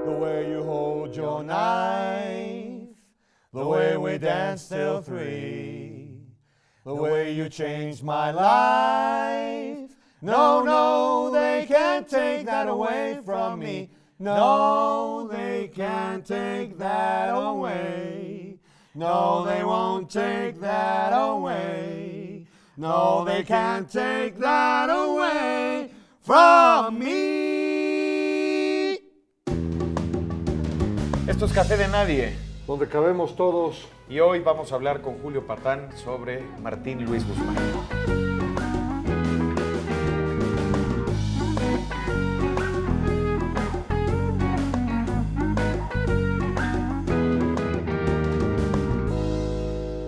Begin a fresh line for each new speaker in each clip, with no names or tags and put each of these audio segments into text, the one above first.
The way you hold your knife, the way we danced till 3, the way you changed my life. No, no, they can't take that away from me. No, they can't take that away. No, they won't take that away. No, they can't take that away from me.
Esto es Café de Nadie.
Donde cabemos todos.
Y hoy vamos a hablar con Julio Patán sobre Martín Luis Guzmán.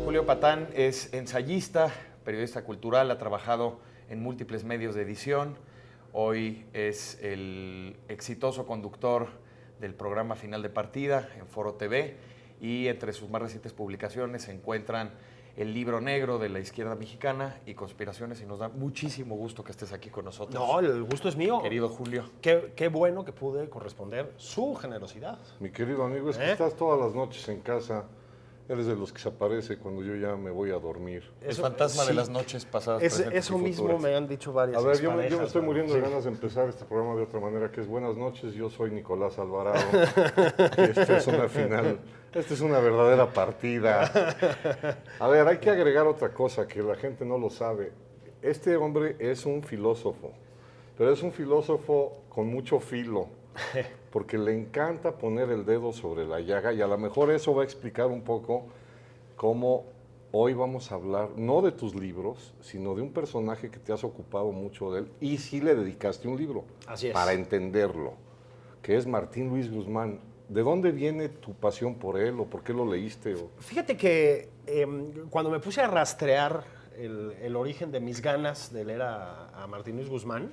Julio Patán es ensayista, periodista cultural, ha trabajado en múltiples medios de edición. Hoy es el exitoso conductor del programa Final de Partida en Foro TV, y entre sus más recientes publicaciones se encuentran El Libro Negro de la Izquierda Mexicana y Conspiraciones, y nos da muchísimo gusto que estés aquí con nosotros.
No, el gusto es mío.
Querido Julio.
Qué bueno que pude corresponder su generosidad.
Mi querido amigo, es que estás todas las noches en casa. Eres de los que se aparece cuando yo ya me voy a dormir.
El fantasma de las noches pasadas.
Eso mismo me han dicho varias
veces. A ver, yo me estoy
¿no?
muriendo de ganas de empezar este programa de otra manera, que es buenas noches, yo soy Nicolás Alvarado. Y esta es una final, esta es una verdadera partida. A ver, hay que agregar otra cosa que la gente no lo sabe. Este hombre es un filósofo, pero es un filósofo con mucho filo, porque le encanta poner el dedo sobre la llaga, y a lo mejor eso va a explicar un poco cómo hoy vamos a hablar, no de tus libros, sino de un personaje que te has ocupado mucho de él, y sí le dedicaste un libro.
Así es.
Para entenderlo, que es Martín Luis Guzmán. ¿De dónde viene tu pasión por él, o por qué lo leíste?
Fíjate que cuando me puse a rastrear el origen de mis ganas de leer a Martín Luis Guzmán,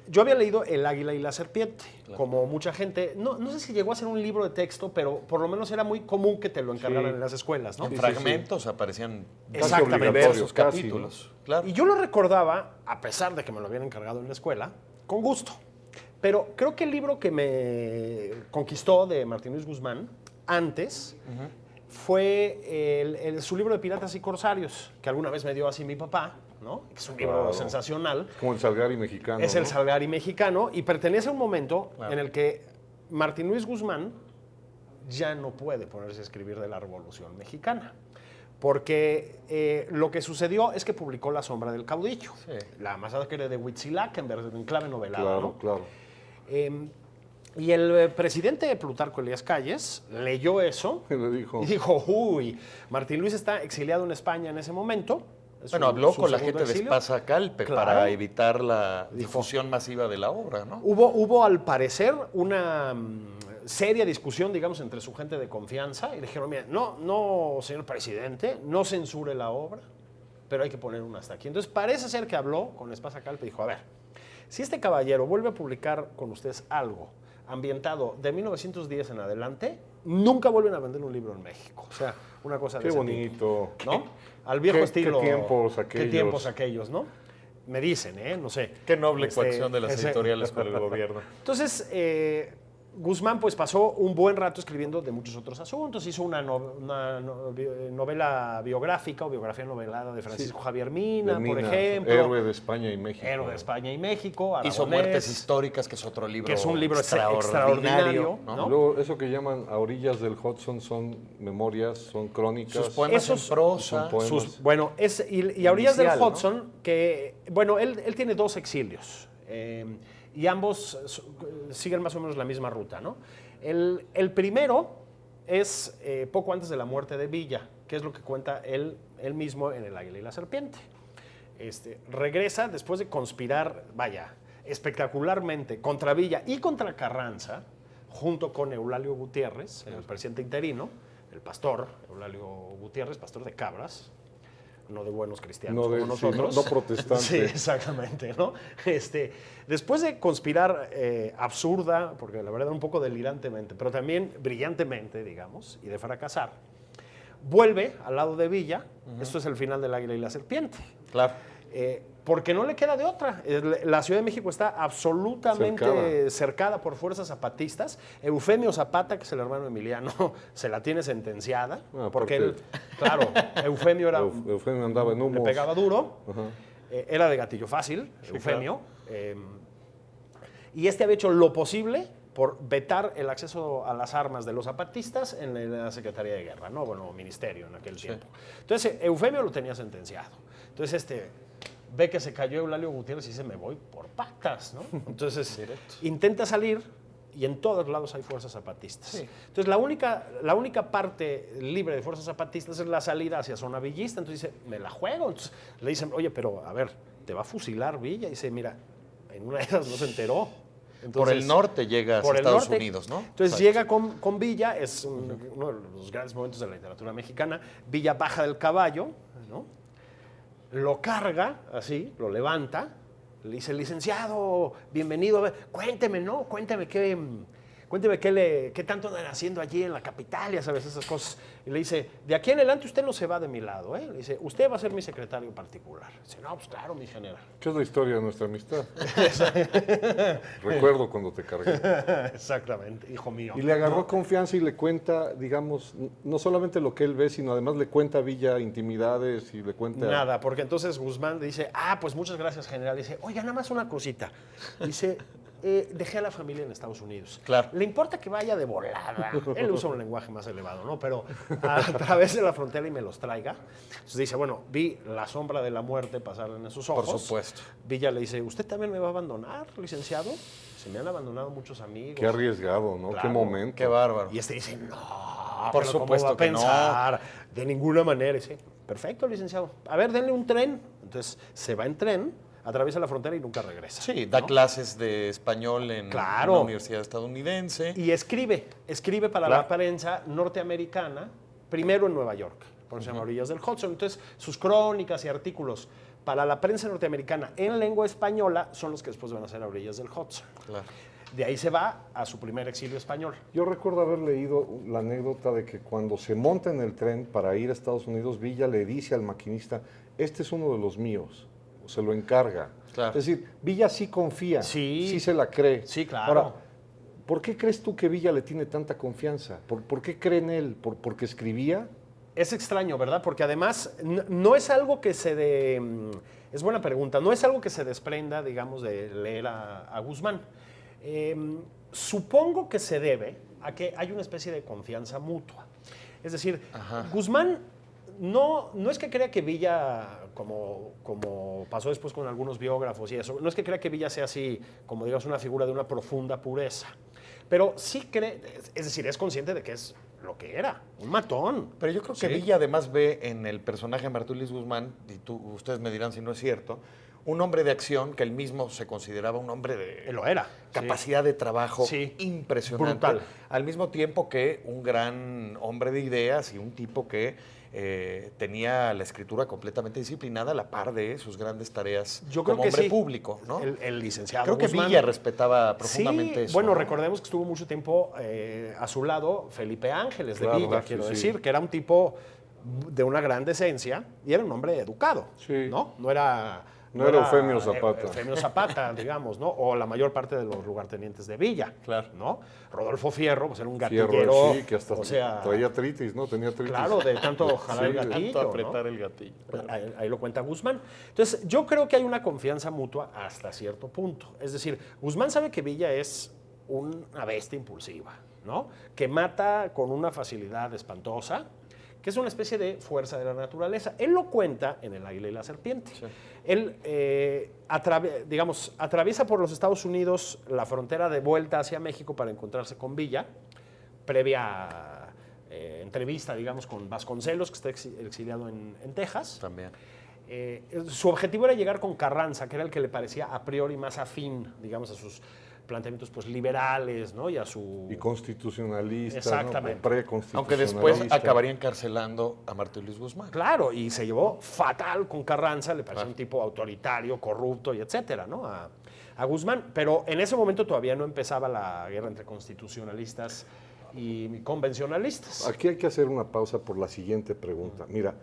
yo había leído El Águila y la Serpiente, claro, como mucha gente. No sé si llegó a ser un libro de texto, pero por lo menos era muy común que te lo encargaran en las escuelas, ¿no?
En fragmentos aparecían
diversos
capítulos.
¿no?
Claro.
Y yo lo recordaba, a pesar de que me lo habían encargado en la escuela, con gusto. Pero creo que el libro que me conquistó de Martín Luis Guzmán antes fue su libro de Piratas y Corsarios, que alguna vez me dio así mi papá, ¿no? Es un libro sensacional.
Como el Salgari mexicano.
Es, ¿no?, el Salgari mexicano, y pertenece a un momento en el que Martín Luis Guzmán ya no puede ponerse a escribir de la Revolución Mexicana. Porque lo que sucedió es que publicó La Sombra del Caudillo, la masacre de Huitzilac en clave novelada.
Claro,
¿no?
claro.
Y el presidente Plutarco Elías Calles leyó eso y dijo, uy, Martín Luis está exiliado en España en ese momento.
Bueno, habló con la gente de Espasa Calpe, claro, para evitar la difusión masiva de la obra, ¿no?
Hubo al parecer una seria discusión, digamos, entre su gente de confianza, y le dijeron, mira, no, señor presidente, no censure la obra, pero hay que poner una hasta aquí. Entonces parece ser que habló con Espasa Calpe y dijo, a ver, si este caballero vuelve a publicar con ustedes algo ambientado de 1910 en adelante, nunca vuelven a vender un libro en México. O sea, una cosa de
Qué
ese
bonito.
tipo, ¿no? Al viejo estilo.
Qué tiempos aquellos.
Qué tiempos aquellos, ¿no? Me dicen, no sé.
Qué noble coacción de las editoriales con el gobierno.
Entonces, Guzmán pues pasó un buen rato escribiendo de muchos otros asuntos. Hizo una novela biográfica o biografía novelada de Francisco Javier Mina, por ejemplo.
Héroe de España y México.
Héroe de España y México. Aragonés,
hizo Muertes Históricas, que es otro libro.
Que es un libro extraordinario, ¿no?
Luego, eso que llaman A Orillas del Hudson son memorias, son crónicas.
Sus poemas en prosa.
Bueno, y A Orillas del Hudson, ¿no? Que, bueno, él tiene dos exilios. Y ambos siguen más o menos la misma ruta, ¿no? El primero es poco antes de la muerte de Villa, que es lo que cuenta él mismo en El Águila y la Serpiente. Regresa después de conspirar, espectacularmente contra Villa y contra Carranza, junto con Eulalio Gutiérrez, el presidente interino, el pastor Eulalio Gutiérrez, pastor de cabras, no de buenos cristianos como nosotros.
No protestantes.
Sí, exactamente, ¿no? Después de conspirar absurda, porque la verdad un poco delirantemente, pero también brillantemente, digamos, y de fracasar, vuelve al lado de Villa. Esto es el final del Águila y la Serpiente.
Claro.
Porque no le queda de otra. La Ciudad de México está absolutamente cercada por fuerzas zapatistas. Eufemio Zapata, que es el hermano de Emiliano, se la tiene sentenciada. Porque él, claro, Eufemio era...
Eufemio andaba en humos.
Le pegaba duro.
Ajá.
Era de gatillo fácil,
Sí,
Eufemio. Y había hecho lo posible por vetar el acceso a las armas de los zapatistas en la Secretaría de Guerra, ¿no? Bueno, ministerio en aquel tiempo. Entonces, Eufemio lo tenía sentenciado. Entonces, ve que se cayó Eulalio Gutiérrez y dice, me voy por patas, ¿no? Entonces, intenta salir y en todos lados hay fuerzas zapatistas. Sí. Entonces, la única parte libre de fuerzas zapatistas es la salida hacia zona villista. Entonces dice, me la juego. Entonces le dicen, oye, pero a ver, te va a fusilar Villa. Y dice, mira, en una de esas no se enteró. Entonces,
por el norte llega a Estados Unidos, ¿no?
Entonces llega con Villa, es uno de los grandes momentos de la literatura mexicana. Villa baja del caballo, ¿no? Lo carga, así, lo levanta, le dice, licenciado, bienvenido, a ver, cuénteme, ¿no? Cuénteme qué tanto andan haciendo allí en la capital, ya sabes, esas cosas. Y le dice, de aquí en adelante usted no se va de mi lado, ¿eh? Le dice, usted va a ser mi secretario particular. Dice, no, pues claro, mi general.
¿Qué es la historia de nuestra amistad? Recuerdo cuando te cargué.
Exactamente, hijo mío.
Y le agarró confianza y le cuenta, digamos, no solamente lo que él ve, sino además le cuenta a Villa intimidades y le cuenta...
Nada, porque entonces Guzmán dice, pues muchas gracias, general. Dice, oiga, nada más una cosita. Dice... dejé a la familia en Estados Unidos.
Claro.
¿Le importa que vaya de volada? Él usa un lenguaje más elevado, ¿no? Pero a través de la frontera y me los traiga. Entonces dice, bueno, vi la sombra de la muerte pasar en esos ojos.
Por supuesto.
Villa le dice, ¿usted también me va a abandonar, licenciado? Se me han abandonado muchos amigos.
Qué arriesgado, ¿no?
Claro,
Qué momento.
Qué bárbaro.
Y dice, no,
por
pero
supuesto
¿cómo va a
que no.
pensar? De ninguna manera. Y dice, perfecto, licenciado. A ver, denle un tren. Entonces se va en tren, atraviesa la frontera y nunca regresa.
Sí, da clases de español en
Claro.
una universidad estadounidense.
Y escribe para la prensa norteamericana, primero en Nueva York, por eso se llama Orillas del Hudson. Entonces, sus crónicas y artículos para la prensa norteamericana en lengua española son los que después van a ser a Orillas del Hudson.
Claro.
De ahí se va a su primer exilio español.
Yo recuerdo haber leído la anécdota de que cuando se monta en el tren para ir a Estados Unidos, Villa le dice al maquinista, este es uno de los míos. Se lo encarga.
Claro.
Es decir, Villa sí confía, sí se la cree.
Sí, claro.
Ahora, ¿por qué crees tú que Villa le tiene tanta confianza? ¿Por qué cree en él? ¿Porque escribía?
Es extraño, ¿verdad? Porque además no es algo que es buena pregunta, no es algo que se desprenda, digamos, de leer a Guzmán. Supongo que se debe a que hay una especie de confianza mutua. Es decir, Guzmán no es que crea que Villa, como pasó después con algunos biógrafos y eso, no es que crea que Villa sea así, como digamos, una figura de una profunda pureza, pero sí cree, es decir, es consciente de que es lo que era, un matón.
Pero yo creo que Villa además ve en el personaje Martí Luis Guzmán, y ustedes me dirán si no es cierto, un hombre de acción que él mismo se consideraba un hombre de
lo era.
Capacidad de trabajo impresionante.
Brutal.
Al mismo tiempo que un gran hombre de ideas y un tipo que tenía la escritura completamente disciplinada a la par de sus grandes tareas como hombre público, ¿no?
El licenciado
Creo que
Guzmán.
Villa respetaba profundamente eso.
Bueno,
¿no?
recordemos que estuvo mucho tiempo a su lado Felipe Ángeles de Villa, quiero
sí.
decir, que era un tipo de una gran decencia y era un hombre educado, ¿no? No era
Eufemio Zapata.
Eufemio Zapata, digamos, ¿no? O la mayor parte de los lugartenientes de Villa, ¿no? Rodolfo Fierro, pues era un gatillero.
Fierro, sí, que hasta
o sea,
traía artritis, ¿no? Tenía artritis.
Claro, de tanto jalar el gatillo,
tanto apretar
¿no?
el gatillo.
Ahí lo cuenta Guzmán. Entonces, yo creo que hay una confianza mutua hasta cierto punto. Es decir, Guzmán sabe que Villa es una bestia impulsiva, ¿no? Que mata con una facilidad espantosa, que es una especie de fuerza de la naturaleza. Él lo cuenta en El Águila y la Serpiente. Sí. Él, atraviesa por los Estados Unidos la frontera de vuelta hacia México para encontrarse con Villa, previa entrevista, digamos, con Vasconcelos, que está exiliado en Texas.
También.
Su objetivo era llegar con Carranza, que era el que le parecía a priori más afín, digamos, a sus planteamientos pues liberales, ¿no? Y
constitucionalista,
exactamente,
¿no? Preconstitucionalista.
Aunque después acabaría encarcelando a Martí Luis Guzmán.
Claro, y se llevó fatal con Carranza, le pareció un tipo autoritario, corrupto y etcétera, ¿no? A Guzmán, pero en ese momento todavía no empezaba la guerra entre constitucionalistas y convencionalistas.
Aquí hay que hacer una pausa por la siguiente pregunta. Mira,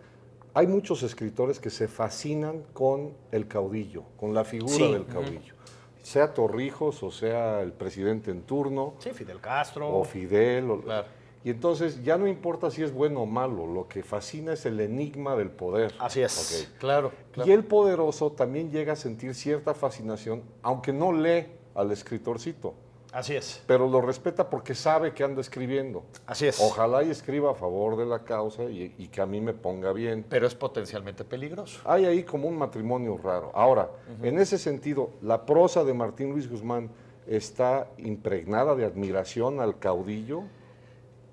hay muchos escritores que se fascinan con el caudillo, con la figura del caudillo. Sea Torrijos o sea el presidente en turno.
Sí, Fidel Castro.
O Fidel.
Claro.
Y entonces ya no importa si es bueno o malo, lo que fascina es el enigma del poder.
Así es.
Ok.
Claro.
Y el poderoso también llega a sentir cierta fascinación, aunque no lee al escritorcito,
Así es.
pero lo respeta porque sabe que anda escribiendo.
Así es.
Ojalá y escriba a favor de la causa y que a mí me ponga bien.
Pero es potencialmente peligroso.
Hay ahí como un matrimonio raro. Ahora, en ese sentido, la prosa de Martín Luis Guzmán está impregnada de admiración al caudillo.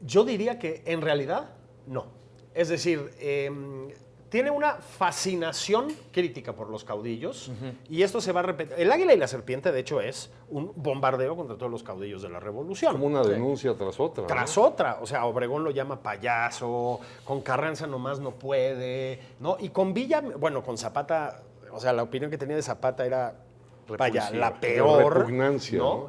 Yo diría que en realidad no. Es decir, tiene una fascinación crítica por los caudillos y esto se va a repetir. El Águila y la Serpiente, de hecho, es un bombardeo contra todos los caudillos de la Revolución.
Como una denuncia tras otra.
Tras
¿no?
otra. O sea, Obregón lo llama payaso, con Carranza nomás no puede, ¿no? Y con Villa, bueno, con Zapata, o sea, la opinión que tenía de Zapata era... Vaya,
Repulsiva.
la peor.
Repugnancia,
¿no?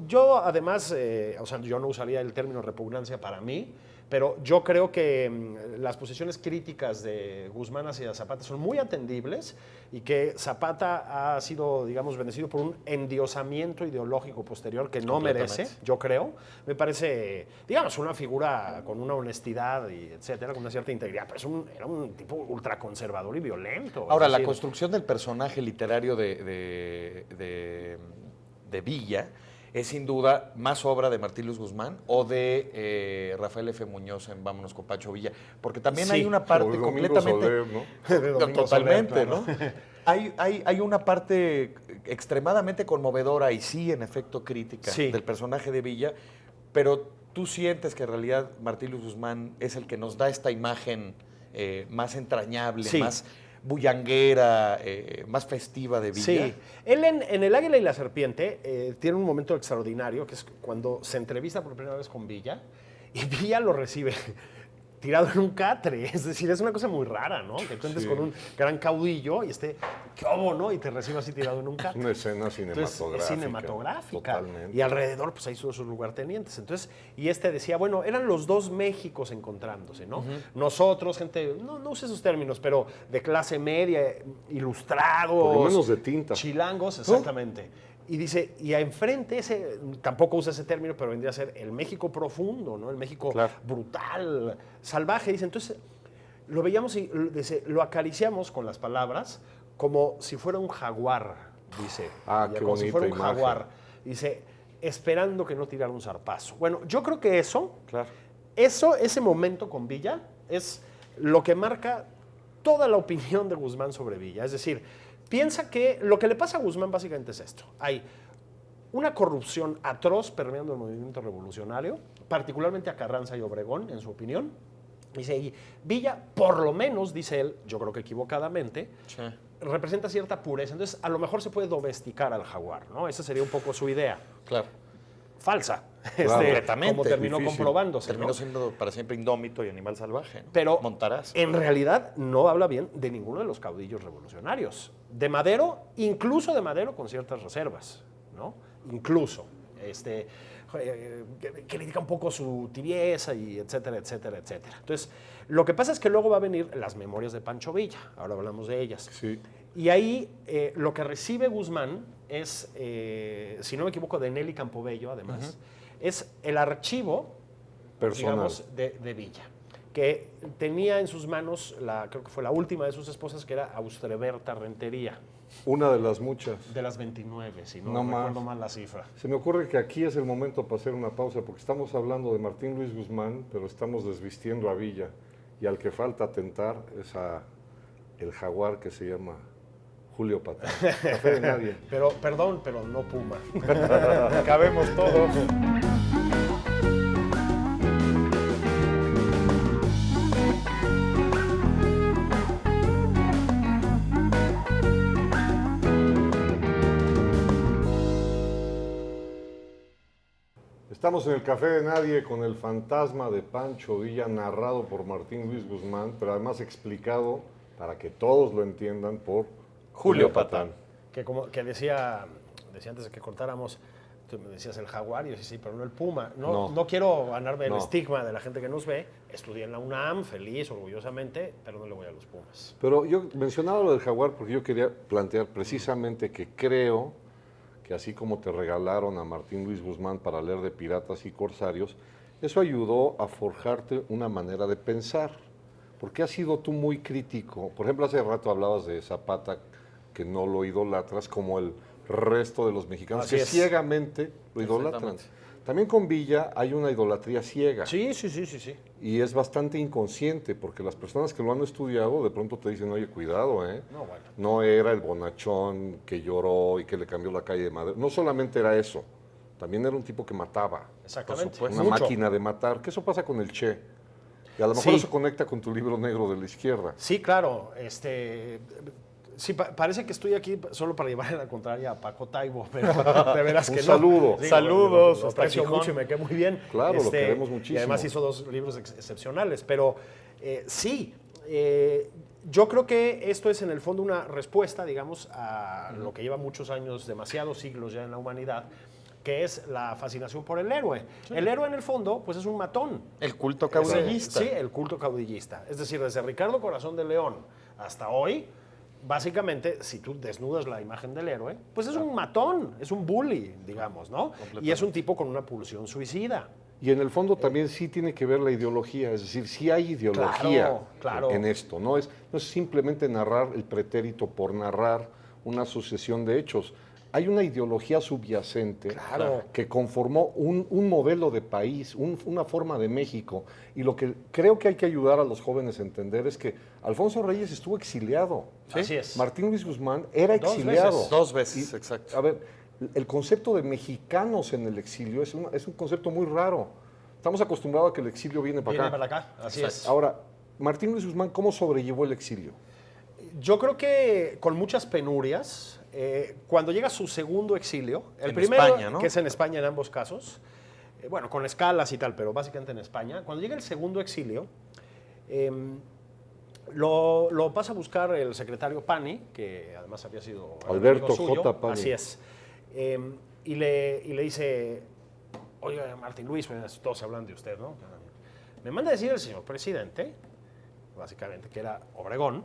Yo además, o sea, yo no usaría el término repugnancia para mí, pero yo creo que las posiciones críticas de Guzmán hacia Zapata son muy atendibles y que Zapata ha sido, digamos, bendecido por un endiosamiento ideológico posterior que no merece, yo creo. Me parece, digamos, una figura con una honestidad y etcétera, con una cierta integridad, pero era un tipo ultraconservador y violento.
Ahora,
es
la
decir,
construcción del personaje literario de Villa es sin duda más obra de Martín Luis Guzmán o de Rafael F. Muñoz en Vámonos con Pancho Villa, porque también
Sí.
hay una parte
O de Domingo
completamente...
Soler, ¿no?
de Domingo
Totalmente,
Soler, claro.
¿no? Hay una parte extremadamente conmovedora y sí, en efecto, crítica
Sí.
del personaje de Villa, pero tú sientes que en realidad Martín Luis Guzmán es el que nos da esta imagen más entrañable,
Sí.
más bullanguera, más festiva de Villa.
Sí, él en El Águila y la Serpiente tiene un momento extraordinario, que es cuando se entrevista por primera vez con Villa, y Villa lo recibe tirado en un catre. Es decir, es una cosa muy rara, ¿no? Que tú entres con un gran caudillo y ¿qué hubo, no? Y te recibe así tirado en un catre.
Una escena
Entonces,
cinematográfica.
es cinematográfica.
Totalmente.
Y alrededor, pues hay sus lugartenientes. Entonces, y decía, bueno, eran los dos Méxicos encontrándose, ¿no? Nosotros, gente, no use esos términos, pero de clase media, ilustrados.
Por lo menos de tinta.
Chilangos, exactamente. Y dice, y a enfrente, tampoco usa ese término, pero vendría a ser el México profundo, ¿no? El México
Claro.
brutal, salvaje. Dice, entonces, lo veíamos y dice, lo acariciamos con las palabras como si fuera un jaguar, dice.
Ah,
Ya,
qué
como si fuera un
bonita imagen.
jaguar. Dice, esperando que no tirara un zarpazo. Bueno, yo creo que
Claro.
ese momento con Villa, es lo que marca toda la opinión de Guzmán sobre Villa. Es decir, piensa que lo que le pasa a Guzmán básicamente es esto. Hay una corrupción atroz permeando el movimiento revolucionario, particularmente a Carranza y Obregón, en su opinión. Dice, y Villa, por lo menos, dice él, yo creo que equivocadamente,
Sí.
representa cierta pureza. Entonces, a lo mejor se puede domesticar al jaguar, ¿no? Esa sería un poco su idea.
Claro.
Falsa.
Claro.
Completamente.
Como terminó
Difícil.
comprobándose,
Terminó
¿no?
siendo para siempre indómito y animal salvaje, ¿no?
Pero
Montaraz.
en realidad no habla bien de ninguno de los caudillos revolucionarios. De Madero, incluso de Madero con ciertas reservas, ¿no? Incluso. Critica un poco su tibieza y etcétera, etcétera, etcétera. Entonces, lo que pasa es que luego va a venir las memorias de Pancho Villa. Ahora hablamos de ellas.
Sí.
Y ahí lo que recibe Guzmán es, si no me equivoco, de Nelly Campobello, además, es el archivo,
Personal.
digamos, de Villa, que tenía en sus manos, creo que fue la última de sus esposas, que era Austreberta Rentería,
Una de las muchas.
de las 29, si no,
No más.
recuerdo mal la cifra.
Se me ocurre que aquí es el momento para hacer una pausa, porque estamos hablando de Martín Luis Guzmán, pero estamos desvistiendo a Villa. Y al que falta atentar es a el jaguar que se llama Julio Patán. Café de nadie.
Pero, perdón, pero no Puma.
Cabemos todos.
Estamos en el Café de Nadie con el fantasma de Pancho Villa, narrado por Martín Luis Guzmán, pero además explicado, para que todos lo entiendan, por
Julio Patán.
Que como que decía antes de que cortáramos, Tú me decías el jaguar y yo decía, sí, pero no el puma. No quiero ganarme el estigma de la gente que nos ve. Estudié en la UNAM, feliz, orgullosamente, pero no le voy a los Pumas.
Pero yo mencionaba lo del jaguar porque yo quería plantear precisamente que creo que así como te regalaron a Martín Luis Guzmán para leer de piratas y corsarios, eso ayudó a forjarte una manera de pensar. Porque has sido tú muy crítico. Por ejemplo, hace rato hablabas de Zapata, que no lo idolatras como el resto de los mexicanos,
Así
que
es.
ciegamente lo idolatran. También con Villa hay una idolatría ciega.
Sí.
Y es bastante inconsciente, porque las personas que lo han estudiado de pronto te dicen, oye, cuidado,
No, bueno.
no era el bonachón que lloró y que le cambió la calle de Madrid. No solamente era eso, también era un tipo que mataba.
Exactamente.
Una máquina de matar. Que eso pasa con el Che. Y a lo mejor eso conecta con tu libro negro de la izquierda.
Sí, claro. Sí, parece que estoy aquí solo para llevar en la contraria a Paco Taibo, pero de veras que no.
saludo.
Sí,
Saludos,
lo aprecio mucho y me quedé muy bien.
Claro, lo queremos muchísimo.
Y además hizo 2 libros excepcionales. Pero sí, yo creo que esto es en el fondo una respuesta, digamos, a lo que lleva muchos años, demasiados siglos ya en la humanidad, que es la fascinación por el héroe. Sí. El héroe, en el fondo, pues es un matón.
El culto caudillista.
Sí, el culto caudillista. Es decir, desde Ricardo Corazón de León hasta hoy, básicamente, si tú desnudas la imagen del héroe, pues es un matón, es un bully, digamos, ¿no? Y es un tipo con una pulsión suicida.
Y en el fondo también sí tiene que ver la ideología, es decir, sí hay ideología en esto, no es simplemente narrar el pretérito por narrar una sucesión de hechos. Hay una ideología subyacente que conformó un modelo de país, una forma de México. Y lo que creo que hay que ayudar a los jóvenes a entender es que Alfonso Reyes estuvo exiliado.
¿Sí? Así es.
Martín Luis Guzmán era exiliado.
2 veces, exacto.
A ver, el concepto de mexicanos en el exilio es un concepto muy raro. Estamos acostumbrados a que el exilio viene para acá.
Así es.
Ahora, Martín Luis Guzmán, ¿cómo sobrellevó el exilio?
Yo creo que con muchas penurias. Cuando llega su segundo exilio, el primero,
España, ¿no?
que es en España en ambos casos, bueno, con escalas y tal, pero básicamente en España, cuando llega el segundo exilio, lo pasa a buscar el secretario Pani, que además había sido
Alberto
suyo,
J. Pani.
Así es. Y le dice, oiga, Martín Luis, todos hablan de usted, ¿no? Me manda a decir el señor presidente, básicamente, que era Obregón,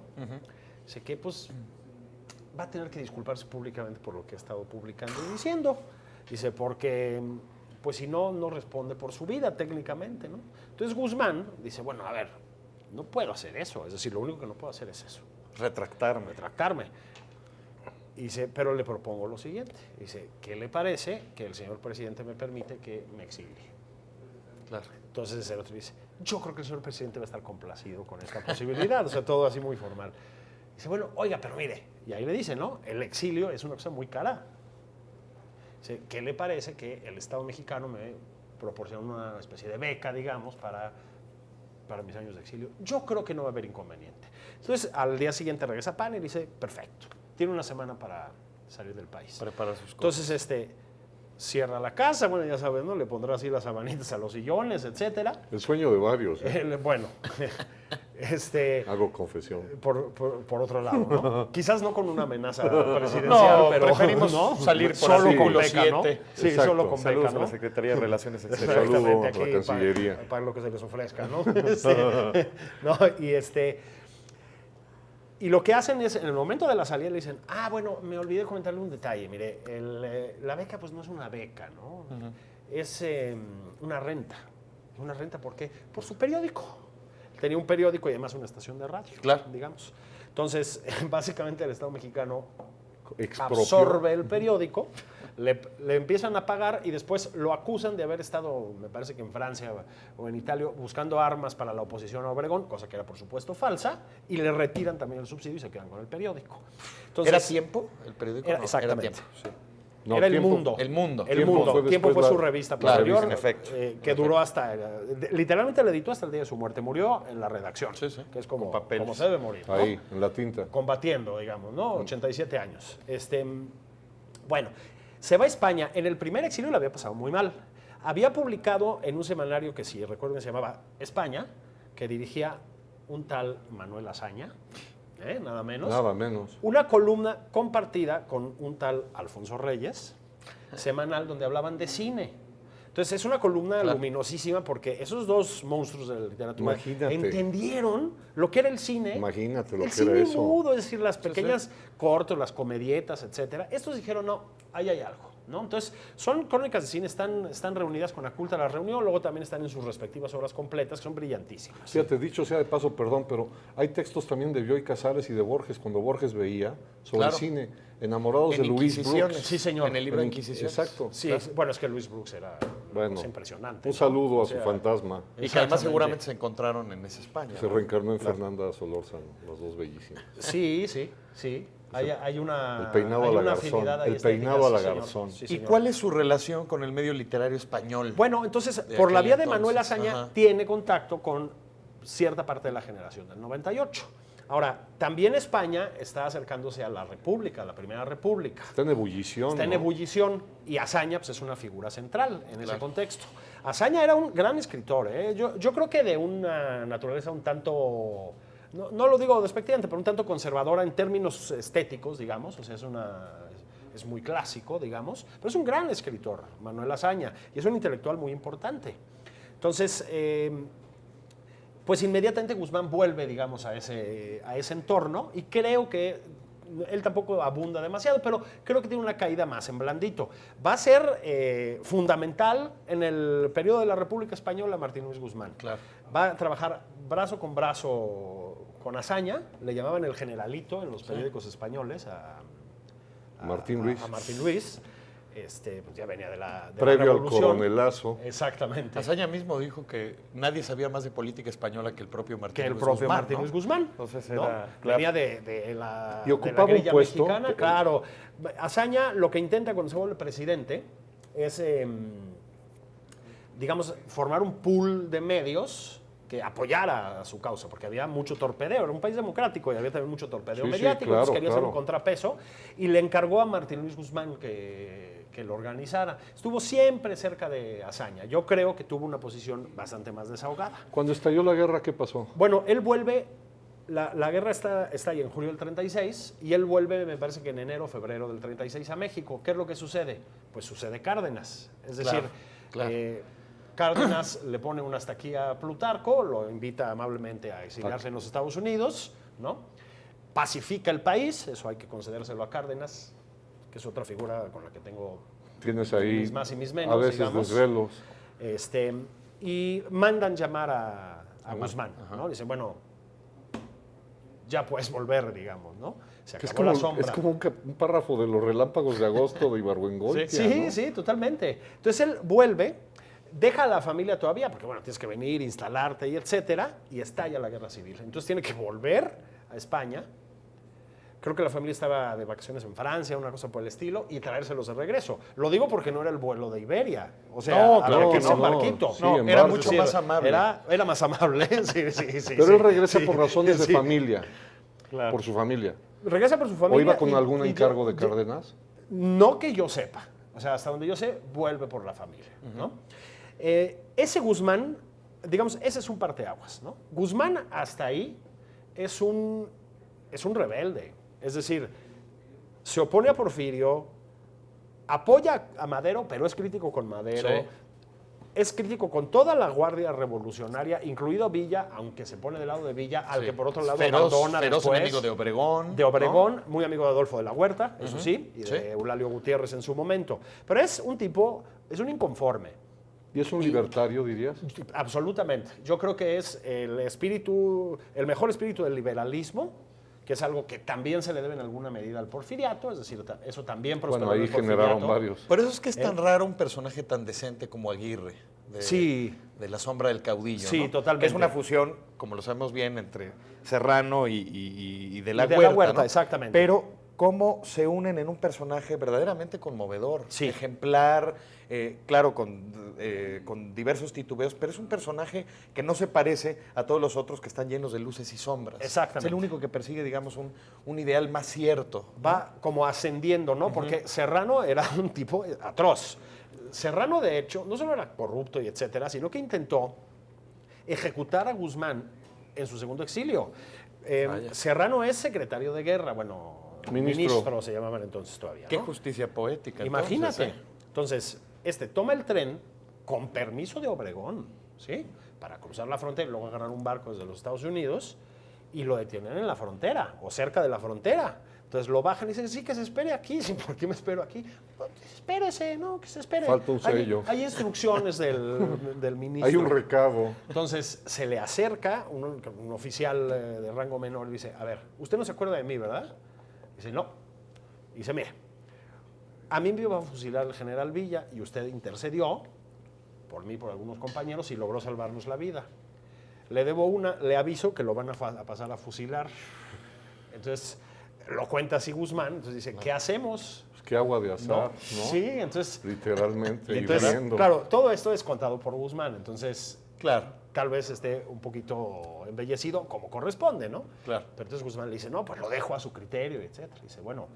dice que pues va a tener que disculparse públicamente por lo que ha estado publicando y diciendo. Dice, porque pues si no, no responde por su vida técnicamente, ¿no? Entonces Guzmán dice, bueno, a ver, no puedo hacer eso, es decir, lo único que no puedo hacer es eso. Retractarme. Dice, pero le propongo lo siguiente. Dice, ¿qué le parece que el señor presidente me permite que me exilie?
Claro.
Entonces el otro dice, yo creo que el señor presidente va a estar complacido con esta posibilidad, o sea, todo así muy formal. Dice, bueno, oiga, pero mire, y ahí le dice, ¿no? El exilio es una cosa muy cara. Dice, ¿qué le parece que el Estado mexicano me proporciona una especie de beca, digamos, para mis años de exilio? Yo creo que no va a haber inconveniente. Entonces, al día siguiente regresa Pani y dice, perfecto, tiene una semana para salir del país.
Prepara sus cosas.
Entonces, cierra la casa, bueno, ya sabes, ¿no? Le pondrá así las sabanitas a los sillones, etcétera.
El sueño de varios.
Bueno,
hago confesión.
por otro lado, ¿no? Quizás no con una amenaza presidencial,
no,
pero
preferimos
¿no?
salir por
solo con
artículo
beca, ¿no?
7.
Sí,
Exacto.
solo con
Saludos
beca,
a la
¿no?
Secretaría de Relaciones Exteriores.
Saludo a
Aquí,
la Cancillería.
para lo que se les ofrezca, ¿no? ¿no? Y lo que hacen es, en el momento de la salida le dicen, bueno, me olvidé comentarle un detalle, mire, la beca pues no es una beca, ¿no? Es una renta. ¿Una renta por qué? Por su periódico. Tenía un periódico y además una estación de radio, digamos. Entonces, básicamente el Estado mexicano absorbe el periódico, le empiezan a pagar y después lo acusan de haber estado, me parece que en Francia o en Italia, buscando armas para la oposición a Obregón, cosa que era por supuesto falsa, y le retiran también el subsidio y se quedan con el periódico. Entonces,
¿Era Tiempo el periódico?
Exactamente.
Era Tiempo.
Sí.
No,
era
Tiempo.
El Mundo.
Tiempo
Tiempo fue
después
su revista
la
posterior,
revista, en efecto.
que duró hasta, literalmente la editó hasta el día de su muerte. Murió en la redacción,
Sí, sí.
que es como
papeles.
se debe morir, ¿no?
Ahí, en la tinta.
Combatiendo, digamos, ¿no? 87 años. Bueno, se va a España. En el primer exilio le había pasado muy mal. Había publicado en un semanario que, si recuerden, se llamaba España, que dirigía un tal Manuel Azaña, nada menos.
Nada menos.
Una columna compartida con un tal Alfonso Reyes, semanal donde hablaban de cine. Entonces es una columna luminosísima porque esos dos monstruos de la literatura entendieron lo que era el cine.
Imagínate lo que
cine
era eso.
mudo, es decir, las pequeñas cortos, las comedietas, etcétera. Estos dijeron, no, ahí hay algo, ¿no? Entonces, son crónicas de cine, están reunidas con Aculta la reunión, luego también están en sus respectivas obras completas, que son brillantísimas.
Fíjate, dicho sea de paso, perdón, pero hay textos también de Bioy Casares y de Borges, cuando Borges veía sobre el cine, enamorados de Louis Brooks.
Sí, señor.
En el libro de Inquisición.
Exacto.
Sí, bueno, es que Louis Brooks era impresionante.
Un saludo a su fantasma.
Y que además seguramente se encontraron en esa España.
Se reencarnó en Fernanda Solórzano, las dos bellísimas.
Sí. Hay una
El peinado
hay
a la
una
Garzón.
afinidad ahí
El
estética,
peinado a la
sí, señor.
Garzón.
Sí,
¿Y
señor.
cuál es su relación con el medio literario español?
Bueno, entonces,
de
por la
aquel
vía de
entonces?
Manuel Azaña, tiene contacto con cierta parte de la generación del 98. Ahora, también España está acercándose a la República, a la Primera República.
Está en ebullición.
Está en
¿no?
ebullición y Azaña pues, es una figura central en ese contexto. Azaña era un gran escritor. Yo creo que de una naturaleza un tanto, no lo digo despectivamente, pero un tanto conservadora en términos estéticos, digamos. O sea, es muy clásico, digamos. Pero es un gran escritor, Manuel Azaña, y es un intelectual muy importante. Entonces, pues inmediatamente Guzmán vuelve, digamos, a ese entorno y creo que él tampoco abunda demasiado, pero creo que tiene una caída más en blandito. Va a ser fundamental en el periodo de la República Española Martín Luis Guzmán.
Claro.
Va a trabajar brazo con brazo con Azaña, le llamaban el generalito en los periódicos españoles a
Martín Luis.
A Martín Luis. Pues ya venía de la
Previo al
Revolución.
coronelazo.
Exactamente.
Azaña mismo dijo que nadie sabía más de política española que el propio Martín Luis
propio
Guzmán,
Martín
¿no?
Luis Guzmán.
Entonces
¿no?
era,
Venía de la,
Y ocupaba
de la guerrilla
un puesto.
mexicana, claro. Azaña lo que intenta cuando se vuelve presidente es, digamos, formar un pool de medios que apoyara a su causa, porque había mucho torpedeo, era un país democrático y había también mucho torpedeo mediático,
claro,
entonces quería hacer
claro.
un contrapeso y le encargó a Martín Luis Guzmán que lo organizara. Estuvo siempre cerca de Azaña. Yo creo que tuvo una posición bastante más desahogada.
Cuando estalló la guerra, ¿qué pasó?
Bueno, él vuelve, la guerra está ahí en julio del 36 y él vuelve, me parece que en enero o febrero del 36 a México. ¿Qué es lo que sucede? Pues sucede Cárdenas. Es decir,
claro.
Cárdenas le pone una estaquía a Plutarco, lo invita amablemente a exiliarse en los Estados Unidos, ¿no? Pacifica el país, eso hay que concedérselo a Cárdenas, que es otra figura con la que tengo
Tienes ahí
mis más y mis menos,
a veces
digamos.
desvelos.
Y mandan llamar a Guzmán, ¿no? Dicen, bueno, ya puedes volver, digamos, ¿no? Se acabó la sombra.
Es como un párrafo de los relámpagos de agosto de Ibargüengoitia,
Sí,
¿no?
sí, totalmente. Entonces él vuelve, deja a la familia todavía, porque bueno, tienes que venir, instalarte y etcétera, y estalla la guerra civil. Entonces tiene que volver a España. Creo que la familia estaba de vacaciones en Francia, una cosa por el estilo, y traérselos de regreso. Lo digo porque no era el vuelo de Iberia. O sea,
No,
había
claro
que
que
ser
no.
barquito.
Sí,
No,
en
era
barco.
mucho más amable.
Era más amable, sí.
Pero él regresa por razones
sí.
de familia,
Claro.
por su familia.
Regresa por su familia.
¿O iba con
y-
algún
y
encargo
yo-
de Cárdenas?
No que yo sepa. O sea, hasta donde yo sé, vuelve por la familia, ¿no? Ese Guzmán, digamos, ese es un parteaguas, ¿no? Guzmán hasta ahí es un rebelde. Es decir, se opone a Porfirio, apoya a Madero, pero es crítico con Madero.
Sí.
Es crítico con toda la guardia revolucionaria, incluido Villa, aunque se pone del lado de Villa, al
Sí.
que por otro lado
feroz
abandona después.
enemigo de Obregón.
De Obregón, muy amigo de Adolfo de la Huerta, eso sí, y de
Sí.
Eulalio Gutiérrez en su momento. Pero es un tipo, es un inconforme,
¿Y es un libertario, dirías?
absolutamente. Yo creo que es el mejor espíritu del liberalismo, que es algo que también se le debe en alguna medida al porfiriato, es decir, eso también prosperó
Bueno,
en
ahí
el porfiriato.
generaron varios.
Por eso es que es tan raro un personaje tan decente como Aguirre.
Sí.
De la sombra del caudillo.
Sí,
¿no?
totalmente.
Que es una fusión, como lo sabemos bien, entre Serrano y de la
Y de
Huerta.
la Huerta,
¿no?
exactamente.
Pero cómo se unen en un personaje verdaderamente conmovedor,
Sí.
ejemplar, claro, con diversos titubeos, pero es un personaje que no se parece a todos los otros que están llenos de luces y sombras.
Exactamente.
Es el único que persigue, digamos, un ideal más cierto.
Va como ascendiendo, ¿no? Porque Serrano era un tipo atroz. Serrano, de hecho, no solo era corrupto y etcétera, sino que intentó ejecutar a Guzmán en su segundo exilio. Serrano es secretario de guerra, bueno,
Ministro.
ministro se llamaban entonces todavía.
Qué
¿no?
justicia poética.
Imagínate.
entonces,
Entonces, toma el tren con permiso de Obregón, ¿sí? Para cruzar la frontera y luego agarrar un barco desde los Estados Unidos y lo detienen en la frontera o cerca de la frontera. Entonces lo bajan y dicen, sí, que se espere aquí. Sí, ¿por qué me espero aquí? Pues, espérese, ¿no? Que se espere.
Falta un sello.
Hay instrucciones del ministro.
Hay un recado.
Entonces se le acerca un oficial de rango menor y dice, a ver, usted no se acuerda de mí, ¿verdad? Dice, no. Dice, mire, a mí me iba a fusilar el general Villa y usted intercedió por mí, por algunos compañeros y logró salvarnos la vida. Le aviso que lo van a pasar a fusilar. Entonces lo cuenta así Guzmán, entonces dice, ¿qué hacemos?
Pues qué agua de azar, ¿no?
Sí, entonces...
Literalmente,
entonces,
hirviendo.
claro, todo esto es contado por Guzmán, entonces...
Claro.
Tal vez esté un poquito embellecido como corresponde, ¿no?
Claro.
Pero entonces Guzmán le dice, no, pues lo dejo a su criterio, etc. Dice, bueno,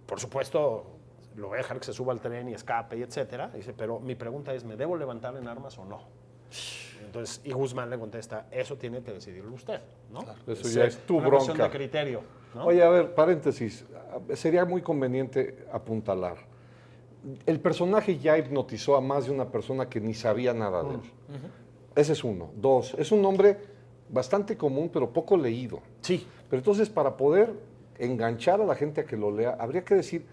por supuesto, lo voy a dejar que se suba al tren y escape, y etcétera. Dice, pero mi pregunta es, ¿me debo levantar en armas o no? Entonces, y Guzmán le contesta, eso tiene que decidirlo usted, ¿no?
Claro. Eso ya es tu
una cuestión
bronca.
de criterio, ¿no?
Oye, a ver, paréntesis. Sería muy conveniente apuntalar. El personaje ya hipnotizó a más de una persona que ni sabía nada de él. Ese es uno. Dos, es un nombre bastante común, pero poco leído.
Sí.
Pero entonces, para poder enganchar a la gente a que lo lea, habría que decir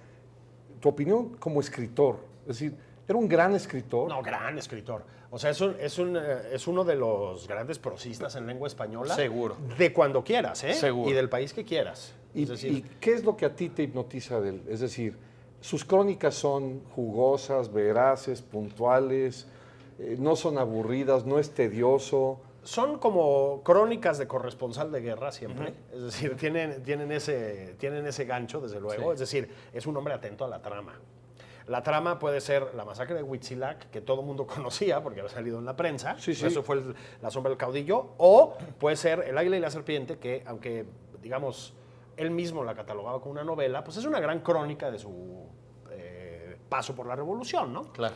tu opinión como escritor. Es decir, ¿era un gran escritor?
No, gran escritor. O sea, es uno de los grandes prosistas en lengua española.
Seguro.
De cuando quieras, ¿eh?
Seguro.
Y del país que quieras.
¿Y,
Es decir,
y qué es lo que a ti te hipnotiza de él? Es decir, sus crónicas son jugosas, veraces, puntuales, no son aburridas, no es tedioso.
son como crónicas de corresponsal de guerra siempre. Es decir, tienen ese gancho, desde luego.
Sí.
Es decir, es un hombre atento a la trama. La trama puede ser la masacre de Huitzilac, que todo el mundo conocía porque había salido en la prensa.
Sí, sí.
Eso fue La sombra del caudillo. O puede ser El águila y la serpiente, que aunque, digamos, él mismo la catalogaba como una novela, pues es una gran crónica de su paso por la revolución, ¿no?
Claro.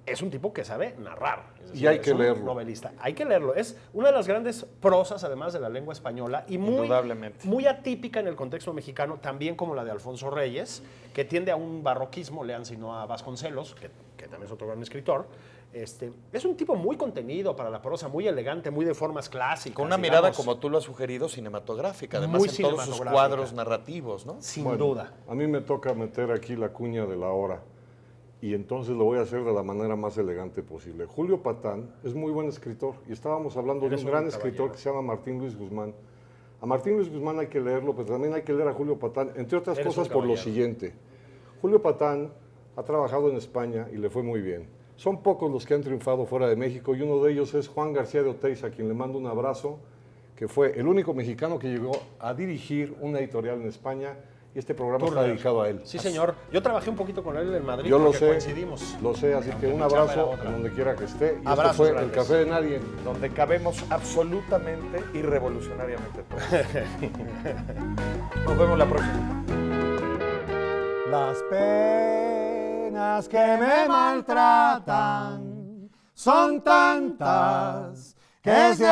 Es un tipo que sabe narrar. Es decir,
Y hay que
es un
leerlo.
novelista. Hay que leerlo. Es una de las grandes prosas, además, de la lengua española y
Indudablemente.
muy atípica en el contexto mexicano, también como la de Alfonso Reyes, que tiende a un barroquismo, lean sino a Vasconcelos, que también es otro gran escritor. Es un tipo muy contenido para la prosa, muy elegante, muy de formas clásicas.
Con una
digamos,
mirada, como tú lo has sugerido, cinematográfica, además
Muy
en todos sus
cinematográfica.
cuadros narrativos, ¿no?
Sin
Bueno,
duda.
A mí me toca meter aquí la cuña de la hora. Y entonces lo voy a hacer de la manera más elegante posible. Julio Patán es muy buen escritor. Y estábamos hablando de
Eres
un
un
gran
caballero.
escritor que se llama Martín Luis Guzmán. A Martín Luis Guzmán hay que leerlo, pero también hay que leer a Julio Patán, entre otras
Eres
cosas
un
por lo
caballero.
siguiente. Julio Patán ha trabajado en España y le fue muy bien. Son pocos los que han triunfado fuera de México y uno de ellos es Juan García de Oteiza, a quien le mando un abrazo, que fue el único mexicano que llegó a dirigir una editorial en España y este programa está dedicado a él.
Sí, señor. Yo trabajé un poquito con él en Madrid
Yo lo
porque
sé,
coincidimos.
lo sé, así que un
mi chamba era
abrazo
otra.
en donde quiera que esté. Y
Abrazos
esto fue
grandes.
El Café de Nadie.
Donde cabemos absolutamente y revolucionariamente todos. Nos vemos la próxima.
Las penas que me maltratan son tantas que se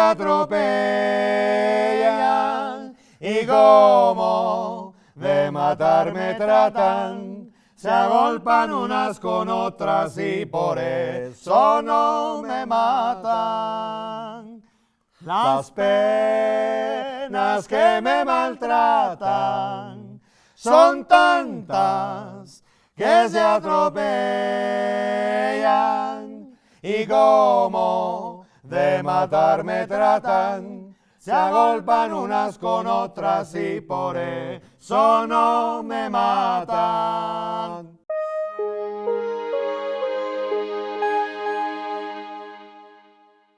atropellan y como de matarme tratan, se agolpan unas con otras y por eso no me matan. Las penas que me maltratan son tantas que se atropellan y como de matarme tratan, se agolpan unas con otras y por eso no me matan.